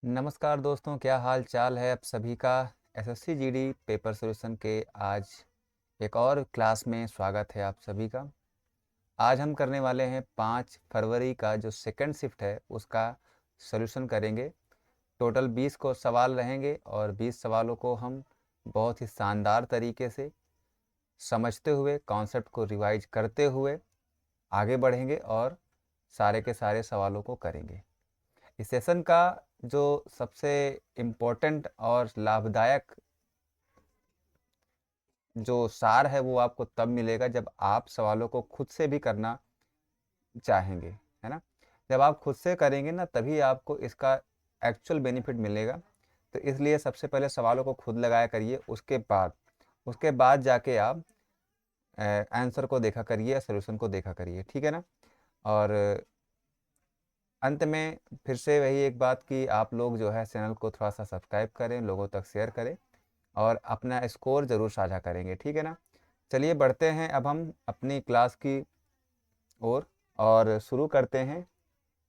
नमस्कार दोस्तों, क्या हाल चाल है आप सभी का। एसएससी जीडी पेपर सॉल्यूशन के आज एक और क्लास में स्वागत है आप सभी का। आज हम करने वाले हैं 5 फरवरी का जो सेकंड शिफ्ट है उसका सॉल्यूशन करेंगे। टोटल 20 को सवाल रहेंगे और 20 सवालों को हम बहुत ही शानदार तरीके से समझते हुए, कॉन्सेप्ट को रिवाइज करते हुए आगे बढ़ेंगे और सारे के सारे सवालों को करेंगे। इस सेशन का जो सबसे इम्पोर्टेंट और लाभदायक जो सार है वो आपको तब मिलेगा जब आप सवालों को खुद से भी करना चाहेंगे, है ना। जब आप खुद से करेंगे ना तभी आपको इसका एक्चुअल बेनिफिट मिलेगा। तो इसलिए सबसे पहले सवालों को खुद लगाया करिए, उसके बाद जाके आप आंसर को देखा करिए, सॉल्यूशन को देखा करिए, ठीक है ना। और अंत में फिर से वही एक बात कि आप लोग जो है चैनल को थोड़ा सा सब्सक्राइब करें, लोगों तक शेयर करें और अपना स्कोर ज़रूर साझा करेंगे, ठीक है ना। चलिए बढ़ते हैं अब हम अपनी क्लास की ओर और शुरू करते हैं।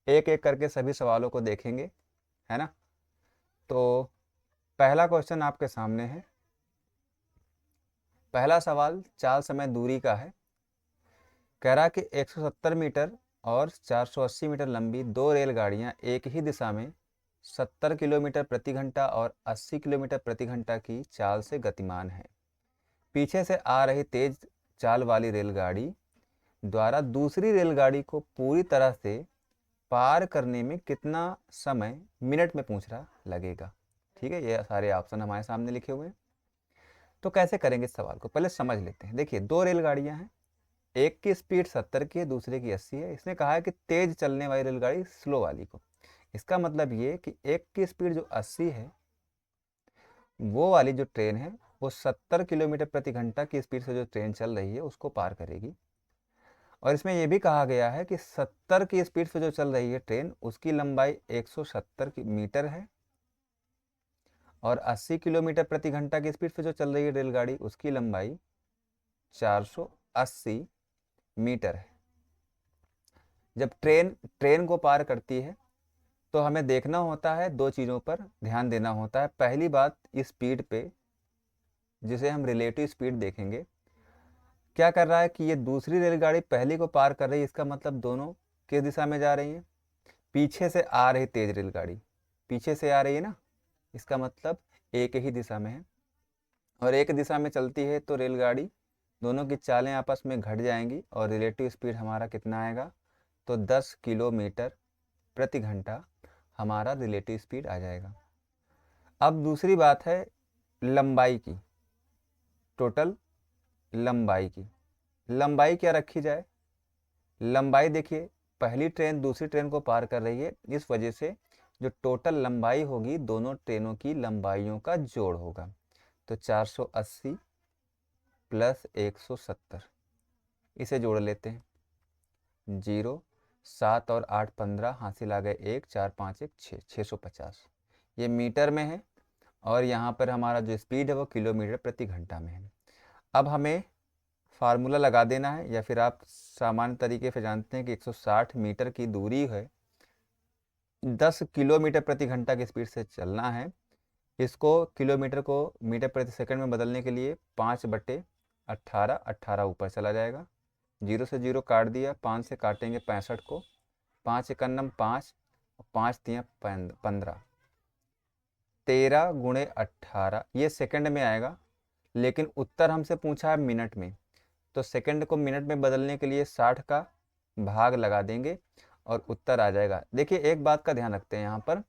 एक एक करके सभी सवालों को देखेंगे, है ना। तो पहला क्वेश्चन आपके सामने है। पहला सवाल चाल समय दूरी का है। कह रहा कि 170 मीटर और 480 मीटर लंबी दो रेलगाड़ियां एक ही दिशा में 70 किलोमीटर प्रति घंटा और 80 किलोमीटर प्रति घंटा की चाल से गतिमान है। पीछे से आ रही तेज चाल वाली रेलगाड़ी द्वारा दूसरी रेलगाड़ी को पूरी तरह से पार करने में कितना समय मिनट में पूछ रहा लगेगा। ठीक है, ये सारे ऑप्शन हमारे सामने लिखे हुए हैं। तो कैसे करेंगे इस सवाल को पहले समझ लेते हैं। देखिए, दो रेलगाड़ियां हैं, एक की स्पीड 70 की है, दूसरे की 80 है। इसने कहा है कि तेज चलने वाली रेलगाड़ी स्लो वाली को। इसका मतलब ये कि एक की स्पीड जो 80 है, वो वाली जो ट्रेन है वो 70 किलोमीटर प्रति घंटा की स्पीड से जो ट्रेन चल रही है उसको पार करेगी। और इसमें यह भी कहा गया है कि 70 की स्पीड से जो चल रही है ट्रेन उसकी लंबाई 170 मीटर है और 80 किलोमीटर प्रति घंटा की स्पीड से जो चल रही है रेलगाड़ी उसकी लंबाई 480 मीटर है। जब ट्रेन ट्रेन को पार करती है तो हमें देखना होता है, दो चीज़ों पर ध्यान देना होता है। पहली बात, इस स्पीड पे जिसे हम रिलेटिव स्पीड देखेंगे। क्या कर रहा है कि ये दूसरी रेलगाड़ी पहली को पार कर रही है, इसका मतलब दोनों किस दिशा में जा रही हैं। पीछे से आ रही तेज रेलगाड़ी पीछे से आ रही है ना, इसका मतलब एक ही दिशा में है और एक दिशा में चलती है तो रेलगाड़ी दोनों की चालें आपस में घट जाएंगी और रिलेटिव स्पीड हमारा कितना आएगा, तो 10 किलोमीटर प्रति घंटा हमारा रिलेटिव स्पीड आ जाएगा। अब दूसरी बात है लंबाई की, टोटल लंबाई क्या रखी जाए। लंबाई देखिए, पहली ट्रेन दूसरी ट्रेन को पार कर रही है, इस वजह से जो टोटल लंबाई होगी दोनों ट्रेनों की लंबाइयों का जोड़ होगा। तो 480 प्लस 170, इसे जोड़ लेते हैं। 0, 7 और 8 15, हासिल आ गए 1, 4 5 1 6, 650। ये मीटर में है और यहाँ पर हमारा जो स्पीड है वो किलोमीटर प्रति घंटा में है। अब हमें फार्मूला लगा देना है, या फिर आप सामान्य तरीके से जानते हैं कि 160 मीटर की दूरी है, 10 किलोमीटर प्रति घंटा की स्पीड से चलना है। इसको किलोमीटर को मीटर प्रति सेकंड में बदलने के लिए 5/18, 18 ऊपर चला जाएगा। 0 से 0 काट दिया, 5 से काटेंगे 65 को, 5 एकन्नम 5, 5 तियाँ 15, 13 गुणे 18, ये सेकंड में आएगा। लेकिन उत्तर हमसे पूछा है मिनट में, तो सेकंड को मिनट में बदलने के लिए 60 का भाग लगा देंगे और उत्तर आ जाएगा। देखिए, एक बात का ध्यान रखते हैं, यहाँ पर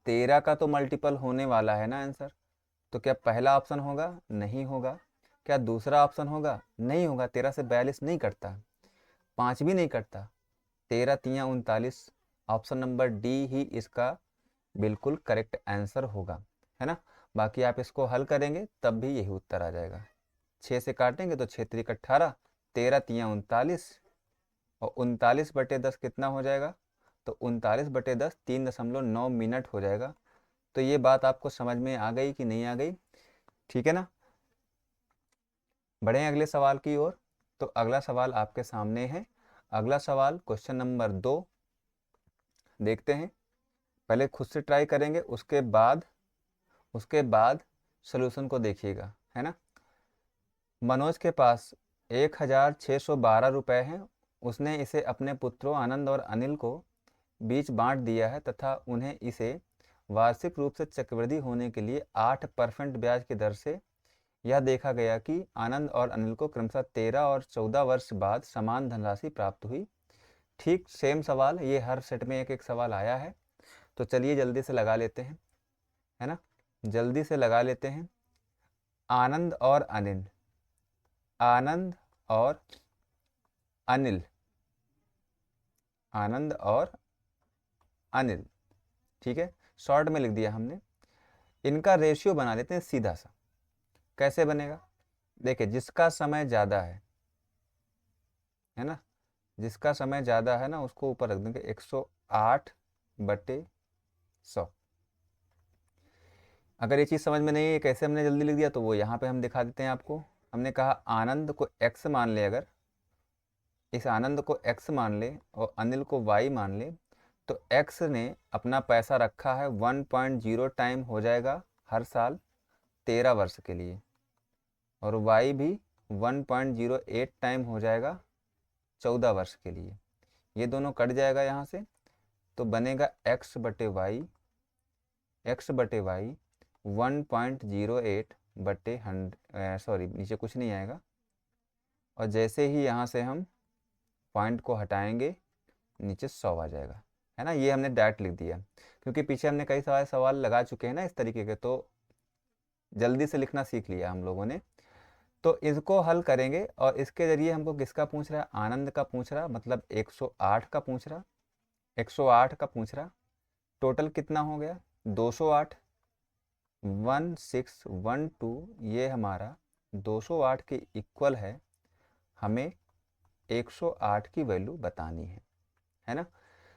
13 का तो मल्टीपल होने वाला है ना आंसर। तो क्या पहला ऑप्शन होगा? नहीं होगा। क्या दूसरा ऑप्शन होगा? नहीं होगा। 13 से 42 नहीं कटता, 5 भी नहीं कटता। 13 तियाँ 39, ऑप्शन नंबर डी ही इसका बिल्कुल करेक्ट आंसर होगा, है ना। बाकी आप इसको हल करेंगे तब भी यही उत्तर आ जाएगा। 6 से काटेंगे तो 6 3 18, 13 तियाँ 39 और 39/10 कितना हो जाएगा, तो 39/10 3.9 मिनट हो जाएगा। तो ये बात आपको समझ में आ गई कि नहीं आ गई? ठीक है ना। बढ़ें अगले सवाल की ओर। तो अगला सवाल आपके सामने है। अगला सवाल क्वेश्चन नंबर 2 देखते हैं। पहले खुद से ट्राई करेंगे, उसके बाद सोल्यूशन को देखिएगा, है ना। मनोज के पास 1612 रुपये हैं। उसने इसे अपने पुत्रों आनंद और अनिल को बीच बांट दिया है तथा उन्हें इसे वार्षिक रूप से चक्रवृद्धि होने के लिए 8% ब्याज की दर से यह देखा गया कि आनंद और अनिल को क्रमशः 13 और 14 वर्ष बाद समान धनराशि प्राप्त हुई। ठीक सेम सवाल, ये हर सेट में एक एक सवाल आया है। तो चलिए जल्दी से लगा लेते हैं, है ना, जल्दी से लगा लेते हैं। आनंद और अनिल, आनंद और अनिल, आनंद और अनिल, ठीक है, शॉर्ट में लिख दिया हमने। इनका रेशियो बना लेते हैं सीधा सा। कैसे बनेगा, देखिए, जिसका समय ज़्यादा है ना, जिसका समय ज़्यादा है ना, उसको ऊपर रख देंगे 108/100। अगर ये चीज़ समझ में नहीं है कैसे हमने जल्दी लिख दिया, तो वो यहाँ पे हम दिखा देते हैं आपको। हमने कहा आनंद को x मान ले, अगर इस आनंद को x मान ले और अनिल को y मान ले, तो x ने अपना पैसा रखा है 1.0 टाइम हो जाएगा हर साल 13 वर्ष के लिए, और y भी 1.08 टाइम हो जाएगा 14 वर्ष के लिए। ये दोनों कट जाएगा यहाँ से, तो बनेगा x बटे वाई 1.08/100, सॉरी नीचे कुछ नहीं आएगा। और जैसे ही यहाँ से हम पॉइंट को हटाएंगे, नीचे 100 आ जाएगा, है ना। ये हमने डायरेक्ट लिख दिया, क्योंकि पीछे हमने कई सारे सवाल लगा चुके हैं ना इस तरीके के, तो जल्दी से लिखना सीख लिया हम लोगों ने। तो इसको हल करेंगे, और इसके ज़रिए हमको किसका पूछ रहा है, आनंद का पूछ रहा, मतलब 108 का पूछ रहा, 108 का पूछ रहा। टोटल कितना हो गया, 208, 1612, ये हमारा 208 के इक्वल है। हमें 108 की वैल्यू बतानी है ना।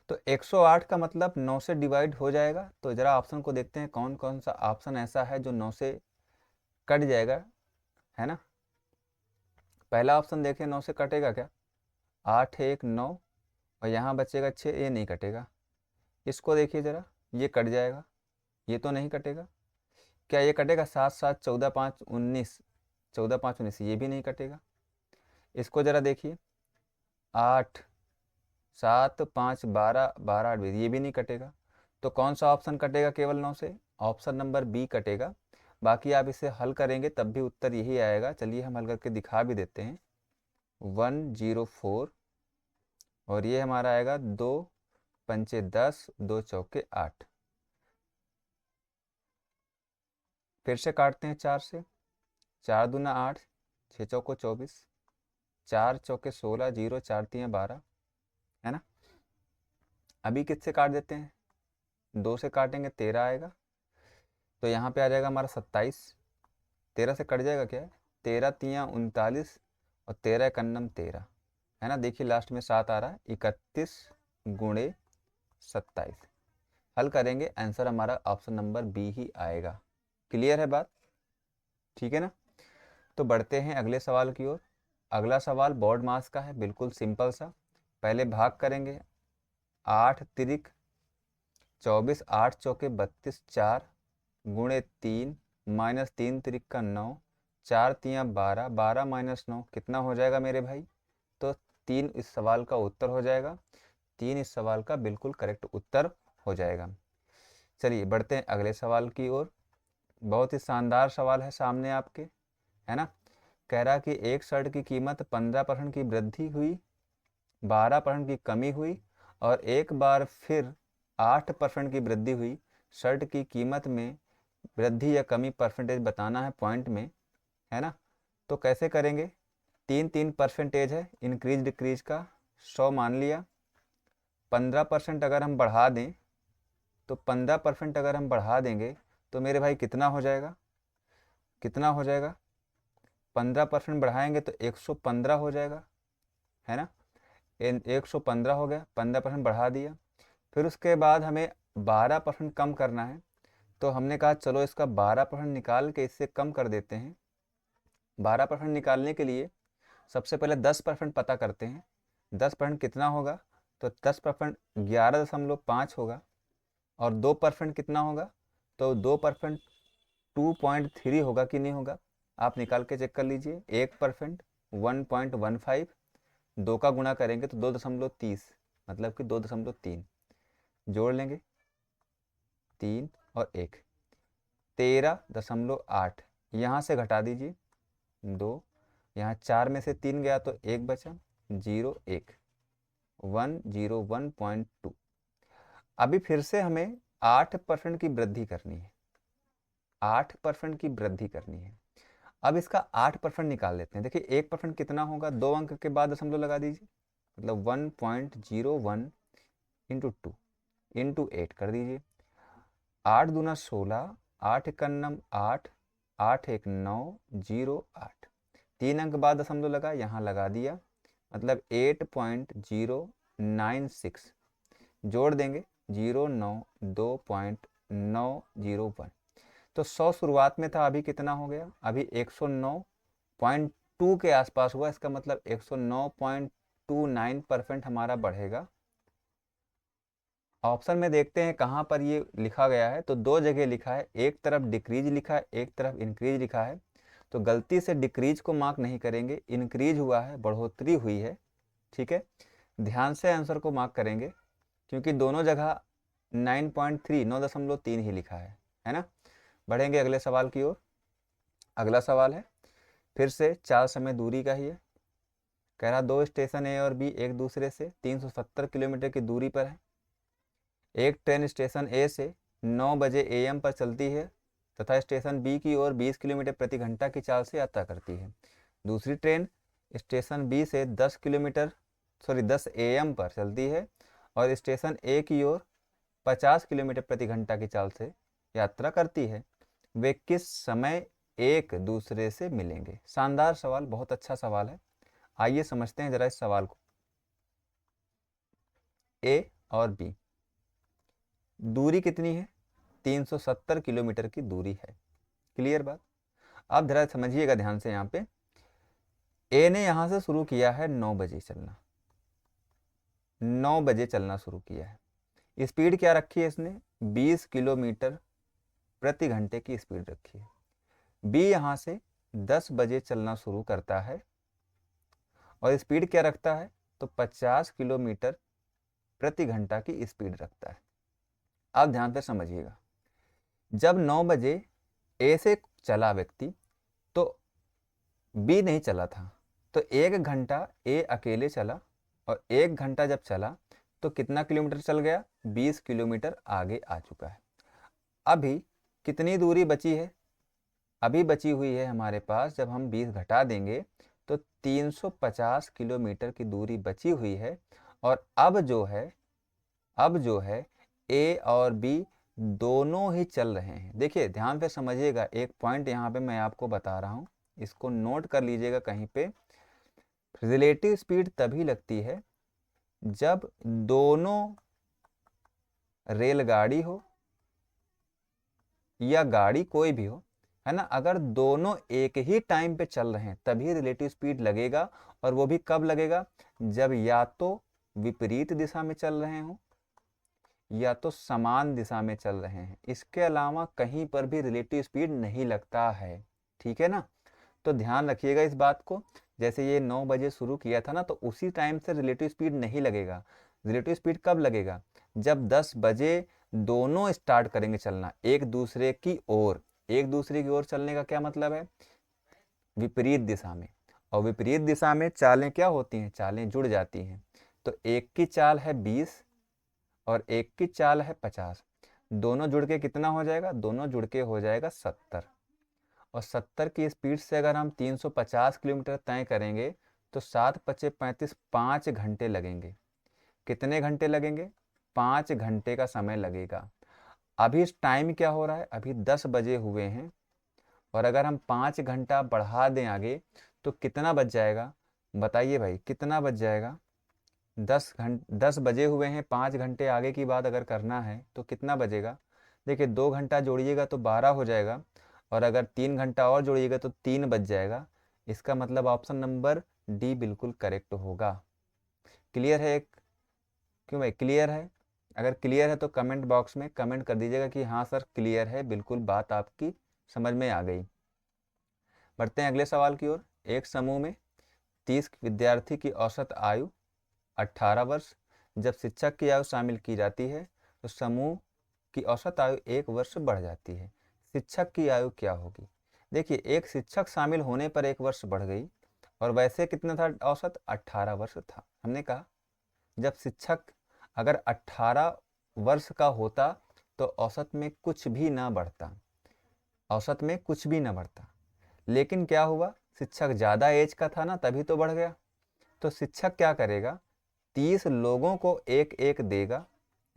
तो 108 का मतलब 9 से डिवाइड हो जाएगा। तो ज़रा ऑप्शन को देखते हैं, कौन कौन सा ऑप्शन ऐसा है जो 9 से कट जाएगा, है ना। पहला ऑप्शन देखें, 9 से कटेगा क्या, 8 1 9, और यहाँ बचेगा 6, ये नहीं कटेगा। इसको देखिए ज़रा, ये कट जाएगा, ये तो नहीं कटेगा। क्या ये कटेगा, 7 7 14 5 19, 14 5 19, ये भी नहीं कटेगा। इसको ज़रा देखिए, 8 7 5 12 12 8 20, ये भी नहीं कटेगा। तो कौन सा ऑप्शन कटेगा केवल 9 से, ऑप्शन नंबर बी कटेगा। बाकी आप इसे हल करेंगे तब भी उत्तर यही आएगा। चलिए हम हल करके दिखा भी देते हैं। 104, और ये हमारा आएगा 2 पंचे 10, 2 चौके 8। फिर से काटते हैं 4 से, 4 दूना 8, 6 चौको 24, 4 चौके 16, 0 4 3 12, है ना। अभी किससे काट देते हैं, 2 से काटेंगे, 13 आएगा। तो यहाँ पे आ जाएगा हमारा 27, 13 से कट जाएगा क्या, 13 3 39, और 13 कन्नम 13, है ना। देखिए लास्ट में 7 आ रहा है, 31 गुणे 27। हल करेंगे, आंसर हमारा ऑप्शन नंबर बी ही आएगा। क्लियर है बात, ठीक है ना। तो बढ़ते हैं अगले सवाल की ओर। अगला सवाल बोर्ड मास का है, बिल्कुल सिंपल सा। पहले भाग करेंगे, 8 तिरिक 24, 8 चौके 32, 4 गुणे 3 माइनस 3 तिरिक का 9, 4 3 12, 12 माइनस 9 कितना हो जाएगा मेरे भाई, तो 3 इस सवाल का उत्तर हो जाएगा। 3 इस सवाल का बिल्कुल करेक्ट उत्तर हो जाएगा। चलिए बढ़ते हैं अगले सवाल की ओर। बहुत ही शानदार सवाल है सामने आपके, है ना। कह रहा कि एक शर्ट की कीमत 15% की वृद्धि हुई, 12% की कमी हुई, और एक बार फिर 8% की वृद्धि हुई। शर्ट की कीमत में वृद्धि या कमी परसेंटेज बताना है पॉइंट में, है ना। तो कैसे करेंगे, 3 परसेंटेज है इंक्रीज डिक्रीज का, 100 मान लिया। 15% अगर हम बढ़ा दें, तो 15% अगर हम बढ़ा देंगे तो मेरे भाई कितना हो जाएगा, कितना हो जाएगा, 15% बढ़ाएंगे तो 115 हो जाएगा, है ना। 115 हो गया, 15% बढ़ा दिया। फिर उसके बाद हमें 12% कम करना है, तो हमने कहा चलो इसका 12% निकाल के इससे कम कर देते हैं। 12% निकालने के लिए सबसे पहले 10% पता करते हैं। 10% कितना होगा, तो 10% 11.5 होगा, और 2% कितना होगा, तो 2% 2.3 होगा कि नहीं होगा, आप निकाल के चेक कर लीजिए। 1% 1.15, 2 का गुणा करेंगे तो 2.30, मतलब कि 2.3 जोड़ लेंगे, 3 और 1, 13.8। यहाँ से घटा दीजिए 2, यहाँ 4 में से 3 गया तो 1 बचा, 0 1 101.2। अभी फिर से हमें 8% की वृद्धि करनी है, 8% की वृद्धि करनी है। अब इसका 8% निकाल लेते हैं। देखिए 1% कितना होगा, 2 अंक के बाद दशमलव लगा दीजिए, मतलब 1.01 इंटू 2 इंटू 8 कर दीजिए। 8 दूना 16, 8 एक 8, 8 एक 9, 0 8, 3 अंक बाद दशमलव लगा, यहाँ लगा दिया, मतलब 8.096 जोड़ देंगे, 092.901। तो 100 शुरुआत में था, अभी कितना हो गया, अभी 109.2 के आसपास हुआ। इसका मतलब 109.29% हमारा बढ़ेगा। ऑप्शन में देखते हैं कहाँ पर ये लिखा गया है, तो 2 जगह लिखा है, एक तरफ डिक्रीज लिखा है, एक तरफ इंक्रीज लिखा है। तो गलती से डिक्रीज को मार्क नहीं करेंगे, इंक्रीज हुआ है, बढ़ोतरी हुई है, ठीक है। ध्यान से आंसर को मार्क करेंगे, क्योंकि दोनों जगह 9.3 ही लिखा है ना। बढ़ेंगे अगले सवाल की ओर। अगला सवाल है फिर से 4 समय दूरी का ही है। कह रहा 2 स्टेशन ए और बी एक दूसरे से 370 किलोमीटर की दूरी पर है। एक ट्रेन स्टेशन ए से 9 बजे AM पर चलती है तथा स्टेशन बी की ओर 20 किलोमीटर प्रति घंटा की चाल से यात्रा करती है। दूसरी ट्रेन स्टेशन बी से 10 AM पर चलती है और स्टेशन ए की ओर 50 किलोमीटर प्रति घंटा की चाल से यात्रा करती है। वे किस समय एक दूसरे से मिलेंगे। शानदार सवाल, बहुत अच्छा सवाल है। आइए समझते हैं जरा इस सवाल को। ए और बी, दूरी कितनी है, 370 किलोमीटर की दूरी है। क्लियर बात। अब जरा समझिएगा ध्यान से। यहाँ पे ए ने यहाँ से शुरू किया है 9 बजे चलना, 9 बजे चलना शुरू किया है। स्पीड क्या रखी है इसने, 20 किलोमीटर प्रति घंटे की स्पीड रखी है। बी यहाँ से 10 बजे चलना शुरू करता है और स्पीड क्या रखता है, तो 50 किलोमीटर प्रति घंटा की स्पीड रखता है। अब ध्यान से समझिएगा, जब 9 बजे ए से चला व्यक्ति तो बी नहीं चला था, तो 1 घंटा ए अकेले चला और 1 घंटा जब चला तो कितना किलोमीटर चल गया, 20 किलोमीटर आगे आ चुका है। अभी कितनी दूरी बची है, अभी बची हुई है हमारे पास, जब हम 20 घटा देंगे तो 350 किलोमीटर की दूरी बची हुई है। और अब जो है ए और बी दोनों ही चल रहे हैं। देखिए ध्यान से समझिएगा, एक पॉइंट यहाँ पे मैं आपको बता रहा हूँ, इसको नोट कर लीजिएगा कहीं पे। रिलेटिव स्पीड तभी लगती है जब दोनों रेलगाड़ी हो या गाड़ी कोई भी हो, है ना, अगर दोनों एक ही टाइम पे चल रहे हैं तभी रिलेटिव स्पीड लगेगा। और वो भी कब लगेगा, जब या तो विपरीत दिशा में चल रहे हो या तो समान दिशा में चल रहे हैं। इसके अलावा कहीं पर भी रिलेटिव स्पीड नहीं लगता है, ठीक है ना। तो ध्यान रखिएगा इस बात को। जैसे ये 9 बजे शुरू किया था ना, तो उसी टाइम से रिलेटिव स्पीड नहीं लगेगा। रिलेटिव स्पीड कब लगेगा, जब 10 बजे दोनों स्टार्ट करेंगे चलना एक दूसरे की ओर। एक दूसरे की ओर चलने का क्या मतलब है, विपरीत दिशा में। और विपरीत दिशा में चालें क्या होती हैं, चालें जुड़ जाती हैं। तो एक की चाल है 20 और एक की चाल है 50, दोनों जुड़ के कितना हो जाएगा, दोनों जुड़ के हो जाएगा 70। और 70 की स्पीड से अगर हम 350 किलोमीटर तय करेंगे तो 7 पचे 35, 5 घंटे लगेंगे। कितने घंटे लगेंगे, 5 घंटे का समय लगेगा। अभी इस टाइम क्या हो रहा है, अभी 10 बजे हुए हैं और अगर हम 5 घंटा बढ़ा दें आगे तो कितना बच जाएगा, बताइए भाई कितना बच जाएगा। 10 बजे हुए हैं, 5 घंटे आगे की बात अगर करना है तो कितना बजेगा। देखिए 2 घंटा जोड़िएगा तो 12 हो जाएगा और अगर 3 घंटा और जोड़िएगा तो 3 बज जाएगा। इसका मतलब ऑप्शन नंबर डी बिल्कुल करेक्ट होगा। क्लियर है, क्यों भाई क्लियर है। अगर क्लियर है तो कमेंट बॉक्स में कमेंट कर दीजिएगा कि हाँ सर क्लियर है, बिल्कुल बात आपकी समझ में आ गई। बढ़ते हैं अगले सवाल की ओर। एक समूह में 30 विद्यार्थी की औसत आयु 18 वर्ष। जब शिक्षक की आयु शामिल की जाती है तो समूह की औसत आयु 1 वर्ष बढ़ जाती है। शिक्षक की आयु क्या होगी? देखिए, एक शिक्षक शामिल होने पर 1 वर्ष बढ़ गई, और वैसे कितना था औसत? 18 वर्ष था। हमने कहा जब शिक्षक अगर 18 वर्ष का होता तो औसत में कुछ भी ना बढ़ता, औसत में कुछ भी ना बढ़ता। लेकिन क्या हुआ, शिक्षक ज़्यादा एज का था ना, तभी तो बढ़ गया। तो शिक्षक क्या करेगा, 30 लोगों को एक एक देगा,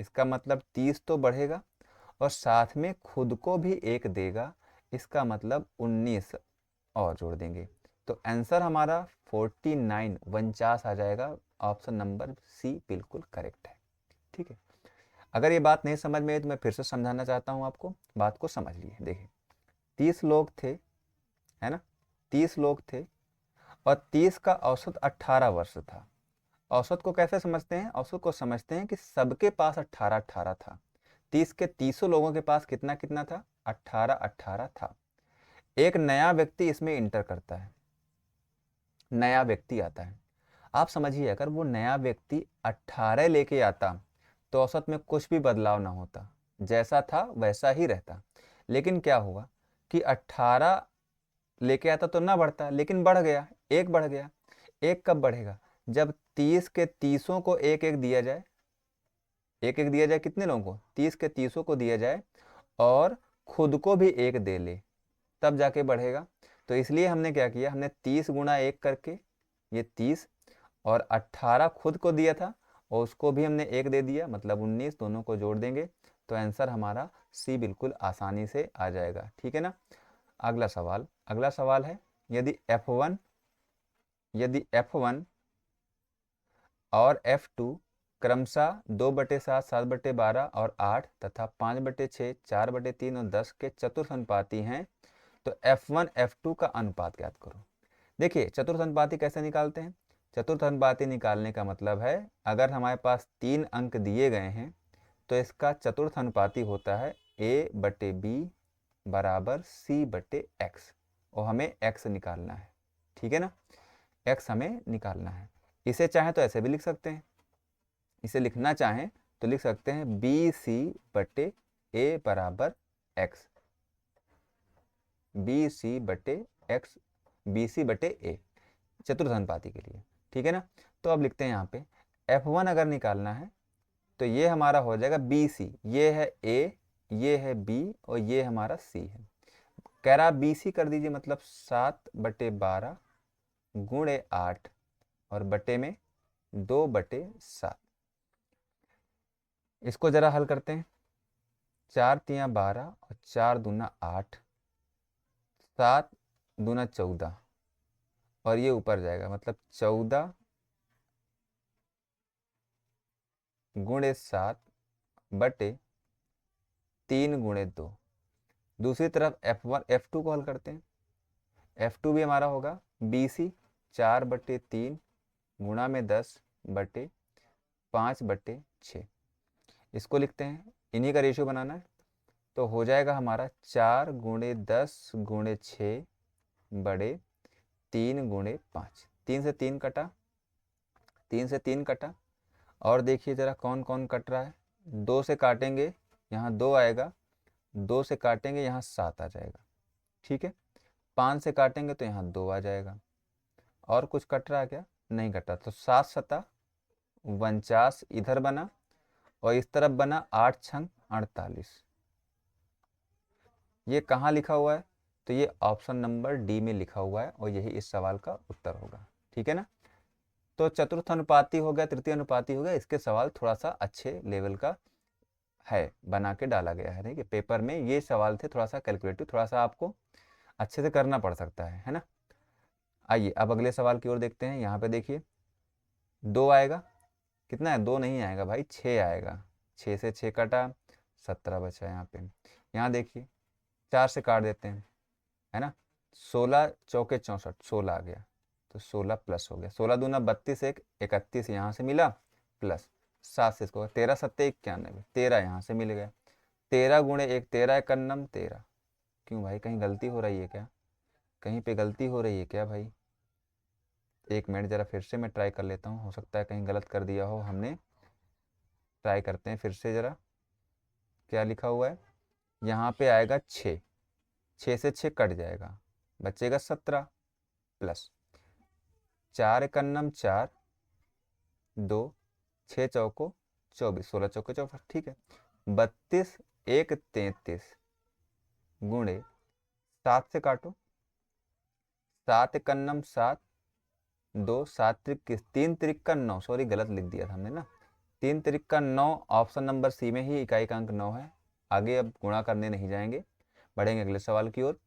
इसका मतलब 30 तो बढ़ेगा, और साथ में खुद को भी एक देगा, इसका मतलब 19 और जोड़ देंगे। तो आंसर हमारा 49 49 आ जाएगा। ऑप्शन नंबर सी बिल्कुल करेक्ट है। ठीक है, अगर ये बात नहीं समझ में आई तो मैं फिर से समझाना चाहता हूँ आपको, बात को समझ लिए। देखिए, 30 लोग थे, है ना, 30 लोग थे, और 30 का औसत 18 वर्ष था। औसत को कैसे समझते हैं? औसत को समझते हैं कि सबके पास 18 18 था। 30 के 30 लोगों के पास कितना कितना था? 18 18 था। एक नया व्यक्ति इसमें इंटर करता है, नया व्यक्ति आता है। आप समझिए, अगर वो नया व्यक्ति 18 लेके आता तो औसत में कुछ भी बदलाव ना होता, जैसा था वैसा ही रहता। लेकिन क्या हुआ कि 18 लेके आता तो ना बढ़ता, लेकिन बढ़ गया, एक बढ़ गया। एक कब बढ़ेगा? जब 30 के 30 को एक एक दिया जाए, एक एक दिया जाए, कितने लोगों को? 30 के 30 को दिया जाए, और खुद को भी एक दे ले, तब जाके बढ़ेगा। तो इसलिए हमने क्या किया, हमने 30 गुणा 1 करके ये 30, और 18 खुद को दिया था और उसको भी हमने एक दे दिया, मतलब 19, दोनों को जोड़ देंगे तो आंसर हमारा सी बिल्कुल आसानी से आ जाएगा। ठीक है ना। अगला सवाल, अगला सवाल है, यदि F1 और F2 क्रमशः 2/7, 7/12 और 8 तथा 5/6, 4/3 और 10 के चतुर्थ अनुपाती हैं तो F1 F2 का अनुपात ज्ञात करो। देखिए, चतुर्थ अनुपाती कैसे निकालते हैं? चतुर्थ अनुपाती निकालने का मतलब है, अगर हमारे पास 3 अंक दिए गए हैं तो इसका चतुर्थ अनुपाती होता है A/B बराबर C/X, और हमें X निकालना है। ठीक है ना, X हमें निकालना है। इसे चाहें तो ऐसे भी लिख सकते हैं, इसे लिखना चाहें तो लिख सकते हैं BC/A बराबर X, BC/X, BC/A चतुर्थ अनुपाती के लिए। ठीक है ना। तो अब लिखते हैं यहाँ पे F1 अगर निकालना है तो ये हमारा हो जाएगा BC, ये है A, ये है B और ये हमारा C है। कह रहा BC कर दीजिए, मतलब 7/12 गुणे 8 और बटे में 2/7। इसको जरा हल करते हैं। 4 तियाँ 12 और 4 दूना 8, 7 दूना 14, और ये ऊपर जाएगा, मतलब 14 गुणे 7 बटे 3 गुणे 2। दूसरी तरफ F1 F2 को हल करते हैं। F2 भी हमारा होगा BC 4/3 गुणा में 10 बटे 5/6। इसको लिखते हैं, इन्हीं का रेशियो बनाना है, तो हो जाएगा हमारा 4 गुणे 10 गुणे 6 बड़े 3 गुणे 5। 3 से 3 कटा, 3 से 3 कटा, और देखिए ज़रा कौन कौन कट रहा है। 2 से काटेंगे, यहाँ 2 आएगा, 2 से काटेंगे यहाँ 7 आ जाएगा। ठीक है, 5 से काटेंगे तो यहाँ 2 आ जाएगा। और कुछ कट रहा है क्या? नहीं कटा। तो 7 सता 49 इधर बना, और इस तरफ बना 8 छंग 48। ये कहाँ लिखा हुआ है? तो ये ऑप्शन नंबर डी में लिखा हुआ है, और यही इस सवाल का उत्तर होगा। ठीक है ना। तो चतुर्थ अनुपाती हो गया, तृतीय अनुपाती हो गया, इसके सवाल थोड़ा सा अच्छे लेवल का है, बना के डाला गया है। देखिए, पेपर में ये सवाल थे थोड़ा सा कैलकुलेटिव, थोड़ा सा आपको अच्छे से करना पड़ सकता है ना। आइए अब अगले सवाल की ओर देखते हैं। यहाँ पे देखिए 2 आएगा, कितना है? 2 नहीं आएगा भाई, 6 आएगा। 6 से 6 कटा, 17 बचा यहाँ पे। यहाँ देखिए 4 से काट देते हैं, है ना। 16 चौके 64, 16 आ गया, तो 16 प्लस हो गया। 16 दूना 32, एक 31 यहाँ से मिला, प्लस 7 से इसको 13 सत्ते 91, 13 यहाँ से मिल गया। 13 गुणे 1, 13 एकन्नम 13। क्यों भाई, कहीं गलती हो रही है क्या? कहीं पे गलती हो रही है क्या भाई? एक मिनट, ज़रा फिर से मैं ट्राई कर लेता हूँ, हो सकता है कहीं गलत कर दिया हो हमने। ट्राई करते हैं फिर से ज़रा, क्या लिखा हुआ है। यहाँ पे आएगा 6, 6 से 6 कट जाएगा, बचेगा 17 प्लस 4 एकन्नम 4, 2, 6 चौको 24, 16 चौको 64, ठीक है। 32 1 33 गुणे 7 से काटो, 7 एकन्नम 7, 2 7 त्रिक 3 त्रिक 9, सॉरी गलत लिख दिया था हमने ना। 3 त्रिक 9, ऑप्शन नंबर सी में ही इकाई का अंक 9 है। आगे अब गुणा करने नहीं जाएंगे, बढ़ेंगे अगले सवाल की ओर।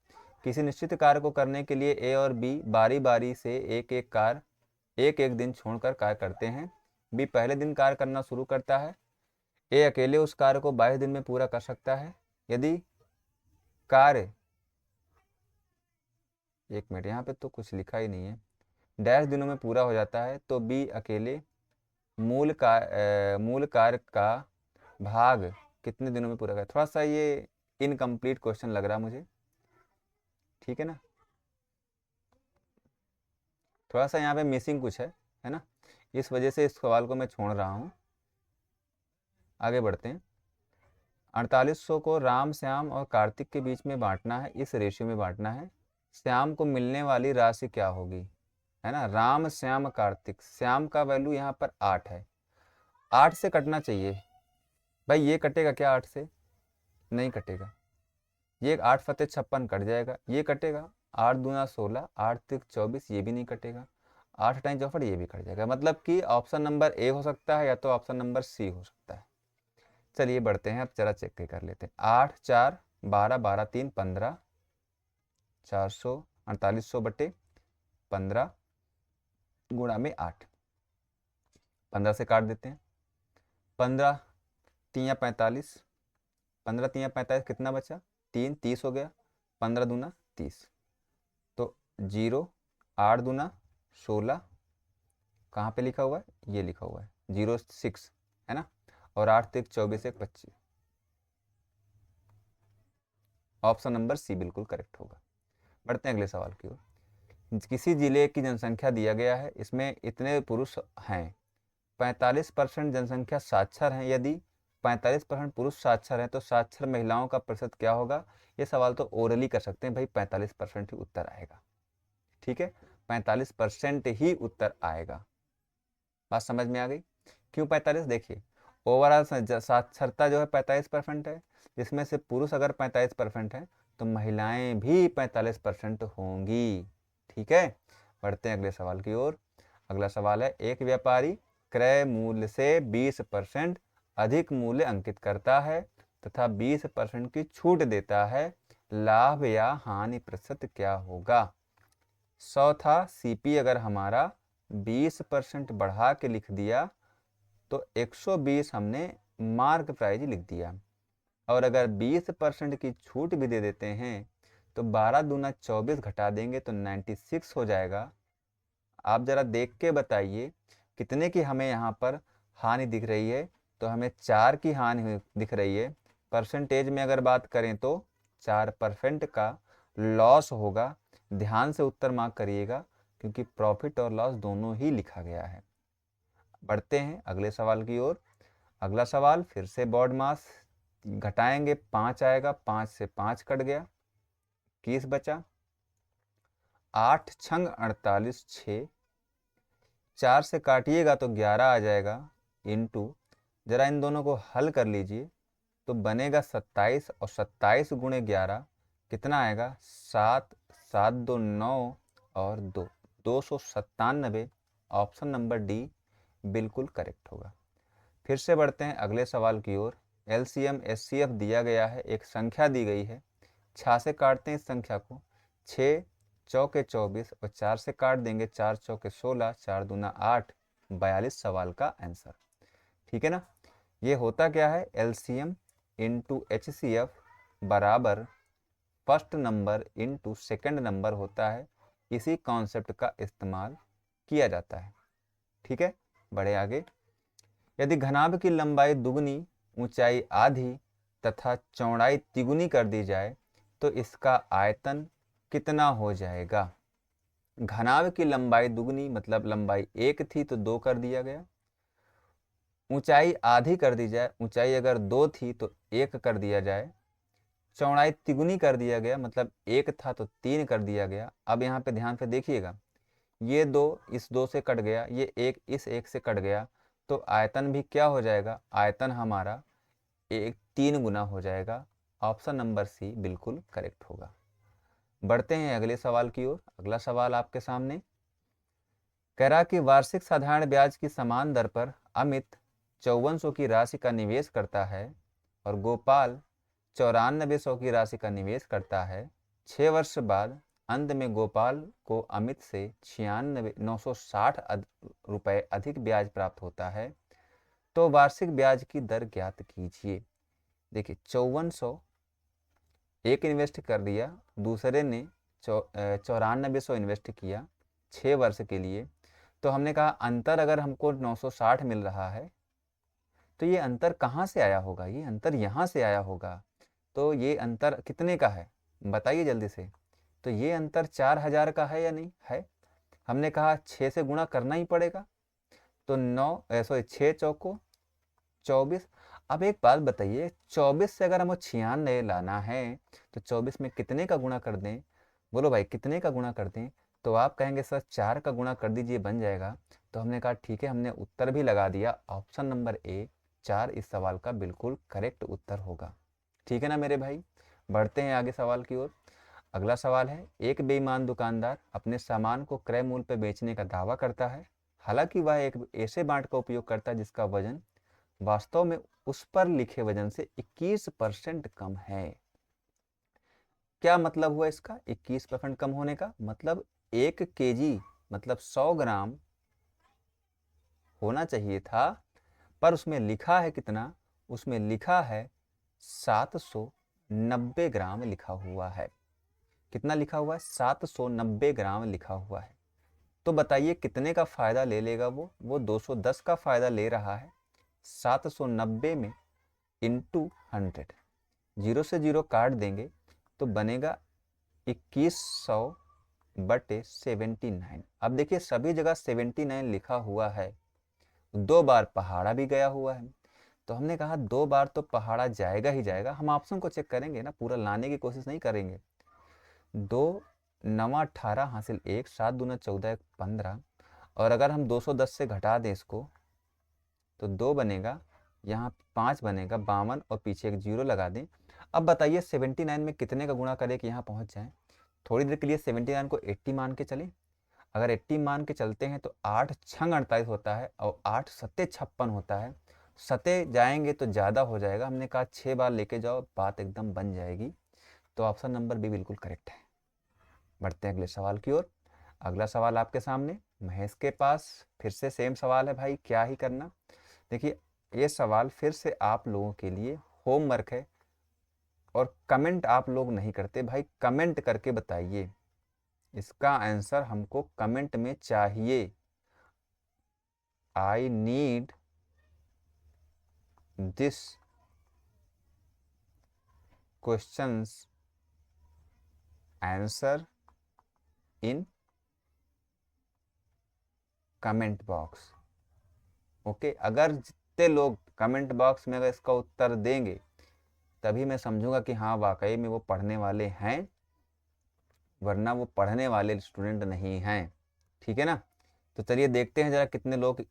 किसी निश्चित कार्य को करने के लिए ए और बी बारी बारी से एक एक दिन छोड़कर कार्य करते हैं। बी पहले दिन कार्य करना शुरू करता है। ए अकेले उस कार्य को 22 दिन में पूरा कर सकता है। यदि कार्य, एक मिनट, यहाँ पे तो कुछ लिखा ही नहीं है, डैश दिनों में पूरा हो जाता है, तो बी अकेले मूल कार्य का भाग कितने दिनों में पूरा करें। थोड़ा सा ये इनकम्प्लीट क्वेश्चन लग रहा है मुझे, ठीक है ना। थोड़ा सा यहाँ पे मिसिंग कुछ है ना, इस वजह से इस सवाल को मैं छोड़ रहा हूँ। आगे बढ़ते हैं। 4800 को राम, श्याम और कार्तिक के बीच में बांटना है, इस रेशियो में बांटना है। श्याम को मिलने वाली राशि क्या होगी, है ना। राम, श्याम, कार्तिक, श्याम का वैल्यू यहाँ पर 8 है, 8 से कटना चाहिए भाई। ये कटेगा क्या 8 से? नहीं कटेगा। ये 8 फते 56 कट जाएगा, ये कटेगा। 8 दूना 16, 8 तिक 24, ये भी नहीं कटेगा। 8 टाइम 64, ये भी कट जाएगा। मतलब कि ऑप्शन नंबर ए हो सकता है या तो ऑप्शन नंबर सी हो सकता है। चलिए बढ़ते हैं, अब जरा चेक कर लेते हैं। 8 4 12, 12 3 15, 400 4800 बटे 15 गुणा में 8, 15 से काट देते हैं। 15 3 45, 15 3 45, कितना बचा? 3, 30 हो गया। 15 दूना 30, तो 0, 8 दूना 16, कहाँ पे लिखा हुआ है? ये लिखा हुआ है 06, है ना। और 8 तिक 24 1 25, ऑप्शन नंबर सी बिल्कुल करेक्ट होगा। बढ़ते हैं अगले सवाल की ओर। किसी जिले की जनसंख्या दिया गया है, इसमें इतने पुरुष हैं, 45% जनसंख्या साक्षर हैं। यदि 45% पुरुष साक्षर हैं तो साक्षर महिलाओं का प्रतिशत क्या होगा? ये सवाल तो ओरली कर सकते हैं भाई, 45% ही उत्तर आएगा, ठीक है। 45% ही उत्तर आएगा। बात समझ में आ गई? क्यों 45? देखिए, ओवरऑल साक्षरता जो है 45% है, जिसमें से पुरुष अगर 45% है तो महिलाएं भी 45% होंगी, ठीक है। बढ़ते हैं अगले सवाल की ओर। अगला सवाल है, एक व्यापारी क्रय मूल्य से 20% अधिक मूल्य अंकित करता है तथा 20% की छूट देता है, लाभ या हानि प्रतिशत क्या होगा? 100 था, सीपी अगर हमारा 20% बढ़ा के लिख दिया तो 120 हमने मार्क प्राइज लिख दिया। और अगर 20% की छूट भी दे देते हैं तो 12 दूना 24 घटा देंगे तो 96 हो जाएगा। आप ज़रा देख के बताइए कितने की हमें यहाँ पर हानि दिख रही है? तो हमें 4 की हानि दिख रही है। परसेंटेज में अगर बात करें तो 4% का लॉस होगा। ध्यान से उत्तर मार्क करिएगा क्योंकि प्रॉफिट और लॉस दोनों ही लिखा गया है। बढ़ते हैं अगले सवाल की ओर। अगला सवाल फिर से बॉड मास घटाएंगे, 5 आएगा, 5 से 5 कट गया, 21 बचा। 8 छंग 48 6, 4 से काटिएगा तो 11 आ जाएगा, इंटू जरा इन दोनों को हल कर लीजिए तो बनेगा 27, और 27 गुणे 11 कितना आएगा? 7, 7 2 9 और 2, 297। ऑप्शन नंबर डी बिल्कुल करेक्ट होगा। फिर से बढ़ते हैं अगले सवाल की ओर। एलसीएम एचसीएफ दिया गया है, एक संख्या दी गई है, 6 से काटते हैं इस संख्या को, 6 चौके 24 और 4 से काट देंगे, 4 चौके 16, 4 दूना 8, 42 सवाल का आंसर, ठीक है ना। ये होता क्या है? एलसीएम इंटू एचसीएफ बराबर first number into second number होता है। इसी कॉन्सेप्ट का इस्तेमाल किया जाता है, ठीक है। बढ़े आगे। यदि घनाभ की लंबाई दुगनी, ऊंचाई आधी तथा चौड़ाई तिगुनी कर दी जाए तो इसका आयतन कितना हो जाएगा। घनाभ की लंबाई दुगनी मतलब लंबाई 1 थी तो 2 कर दिया गया, ऊंचाई आधी कर दी जाए, ऊंचाई अगर 2 थी तो 1 कर दिया जाए, चौड़ाई तिगुनी कर दिया गया मतलब 1 था तो 3 कर दिया गया। अब यहाँ पे ध्यान से देखिएगा, ये 2 इस 2 से कट गया, ये 1 इस 1 से कट गया, तो आयतन भी क्या हो जाएगा, आयतन हमारा 3 गुना हो जाएगा। ऑप्शन नंबर सी बिल्कुल करेक्ट होगा। बढ़ते हैं अगले सवाल की ओर। अगला सवाल आपके सामने कह रहा कि वार्षिक साधारण ब्याज की समान दर पर अमित 5400 की राशि का निवेश करता है और गोपाल 9400 की राशि का निवेश करता है। 6 वर्ष बाद अंत में गोपाल को अमित से 960 रुपये अधिक ब्याज प्राप्त होता है, तो वार्षिक ब्याज की दर ज्ञात कीजिए। देखिए 5400 एक इन्वेस्ट कर दिया, दूसरे ने 9400 इन्वेस्ट किया 6 वर्ष के लिए, तो हमने कहा अंतर अगर हमको 960 मिल रहा है तो ये अंतर कहाँ से आया होगा, ये अंतर यहाँ से आया होगा। तो ये अंतर कितने का है बताइए जल्दी से। तो ये अंतर 4000 का है या नहीं है। हमने कहा 6 से गुणा करना ही पड़ेगा, तो 6 चौको 24। अब एक बात बताइए, 24 से अगर हमको 96 लाना है तो 24 में कितने का गुणा कर दें, बोलो भाई कितने का गुणा कर दें। तो आप कहेंगे सर 4 का गुणा कर दीजिए बन जाएगा। तो हमने कहा ठीक है, हमने उत्तर भी लगा दिया, ऑप्शन नंबर ए 4 इस सवाल का बिल्कुल करेक्ट उत्तर होगा। ठीक है ना मेरे भाई। बढ़ते हैं आगे सवाल की ओर। अगला सवाल है, एक बेईमान दुकानदार अपने सामान को क्रय मूल्य पर बेचने का दावा करता है, हालांकि वह एक ऐसे बांट का उपयोग करता है जिसका वजन वास्तव में उस पर लिखे वजन से 21% कम है। क्या मतलब हुआ इसका 21% कम होने का? मतलब 1 केजी मतलब 100 ग्राम होना चाहिए था, पर उसमें लिखा है कितना, उसमें लिखा है 790 ग्राम लिखा हुआ है। कितना लिखा हुआ है? 790 ग्राम लिखा हुआ है। तो बताइए कितने का फायदा ले लेगा वो 210 का फायदा ले रहा है। 790 में इंटू 100, 0 से 0 काट देंगे तो बनेगा 2100/79। अब देखिए सभी जगह 79 लिखा हुआ है, 2 बार पहाड़ा भी गया हुआ है, तो हमने कहा 2 बार तो पहाड़ा जाएगा ही जाएगा। हम ऑप्शन को चेक करेंगे ना, पूरा लाने की कोशिश नहीं करेंगे। 2 9 18 हासिल 1, 7 दूना 14 15, और अगर हम 210 से घटा दें इसको तो 2 बनेगा, यहाँ 5 बनेगा 52 और पीछे एक 0 लगा दें। अब बताइए 79 में कितने का गुणा करें कि यहाँ पहुँच जाए। थोड़ी देर के लिए 79 को 80 मान के चलें। अगर 80 मान के चलते हैं तो 8 छंग 48 होता है और 8 सत्ते 56 होता है। सते जाएंगे तो ज़्यादा हो जाएगा, हमने कहा 6 बार लेके जाओ, बात एकदम बन जाएगी। तो ऑप्शन नंबर बी बिल्कुल करेक्ट है। बढ़ते हैं अगले सवाल की ओर। अगला सवाल आपके सामने महेश के पास फिर से सेम सवाल है भाई, क्या ही करना। देखिए ये सवाल फिर से आप लोगों के लिए होमवर्क है, और कमेंट आप लोग नहीं करते भाई, कमेंट करके बताइए। इसका आंसर हमको कमेंट में चाहिए। I need this questions answer in comment box. Okay, अगर जितने लोग कमेंट बॉक्स में अगर इसका उत्तर देंगे तभी मैं समझूंगा कि हाँ वाकई में वो पढ़ने वाले हैं, वरना वो पढ़ने वाले स्टूडेंट नहीं हैं। ठीक है ना। तो चलिए देखते हैं जरा कितने लोग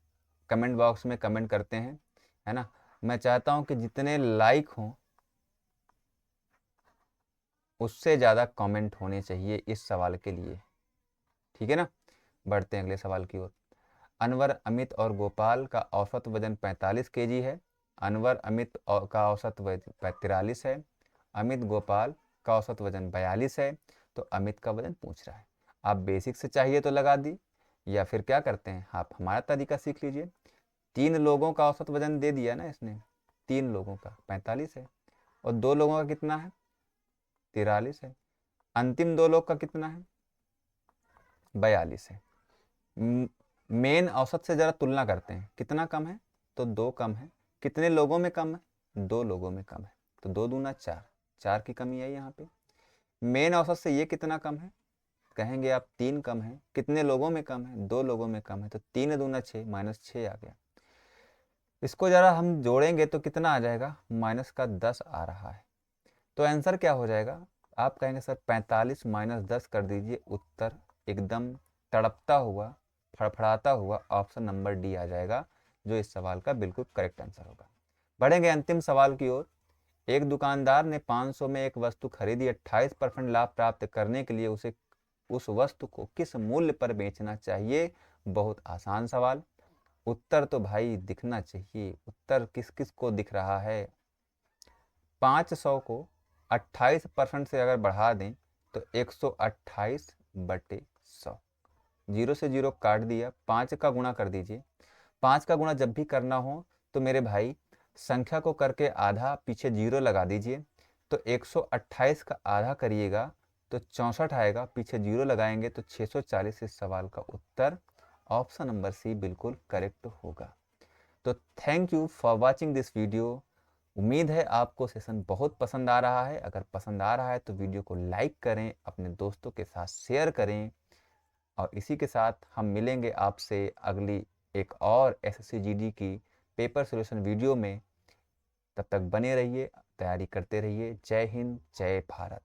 कमेंट बॉक्स में कमेंट करते हैं, है ना। मैं चाहता हूं कि जितने लाइक हों उससे ज़्यादा कमेंट होने चाहिए इस सवाल के लिए। ठीक है ना। बढ़ते हैं अगले सवाल की ओर। अनवर, अमित और गोपाल का औसत वजन 45 केजी है। अनवर अमित का औसत वजन 43 है। अमित गोपाल का औसत वजन 42 है। तो अमित का वजन पूछ रहा है। आप बेसिक से चाहिए तो लगा दी, या फिर क्या करते हैं आप हमारा तरीका सीख लीजिए। 3 लोगों का औसत वजन दे दिया ना इसने, 3 लोगों का 45 है, और 2 लोगों का कितना है 43 है, अंतिम 2 लोग का कितना है 42 है। मेन औसत से ज़रा तुलना करते हैं, कितना कम है तो 2 कम है। कितने लोगों में कम है? 2 लोगों में कम है, तो 2 दूना 4, 4 की कमी आई यहाँ पे। मेन औसत से ये कितना कम है? कहेंगे आप 3 कम है। कितने लोगों में कम है? 2 लोगों में कम है, तो 3 दूना 6, -6 आ गया। इसको ज़रा हम जोड़ेंगे तो कितना आ जाएगा? माइनस का 10 आ रहा है। तो आंसर क्या हो जाएगा? आप कहेंगे सर 45 - 10 कर दीजिए, उत्तर एकदम तड़पता हुआ, फड़फड़ाता हुआ ऑप्शन नंबर डी आ जाएगा, जो इस सवाल का बिल्कुल करेक्ट आंसर होगा। बढ़ेंगे अंतिम सवाल की ओर। एक दुकानदार ने 500 में एक वस्तु खरीदी, 28% लाभ प्राप्त करने के लिए उसे उस वस्तु को किस मूल्य पर बेचना चाहिए? बहुत आसान सवाल। उत्तर तो भाई दिखना चाहिए। उत्तर किस किस को दिख रहा है? 500 को 28% से अगर बढ़ा दें तो 128/100। 0 से 0 काट दिया, 5 का गुणा कर दीजिए। 5 का गुणा जब भी करना हो तो मेरे भाई संख्या को करके आधा, पीछे 0 लगा दीजिए। तो 128 का आधा करिएगा तो 64 आएगा, पीछे 0 लगाएंगे तो 640। इस सवाल का उत्तर ऑप्शन नंबर सी बिल्कुल करेक्ट होगा। तो thank you for watching this video. उम्मीद है आपको सेशन बहुत पसंद आ रहा है। अगर पसंद आ रहा है तो वीडियो को लाइक करें, अपने दोस्तों के साथ शेयर करें, और इसी के साथ हम मिलेंगे आपसे अगली एक और एसएससी जीडी की पेपर सॉल्यूशन वीडियो में। तब तक बने रहिए, तैयारी करते रहिए। जय हिंद, जय भारत।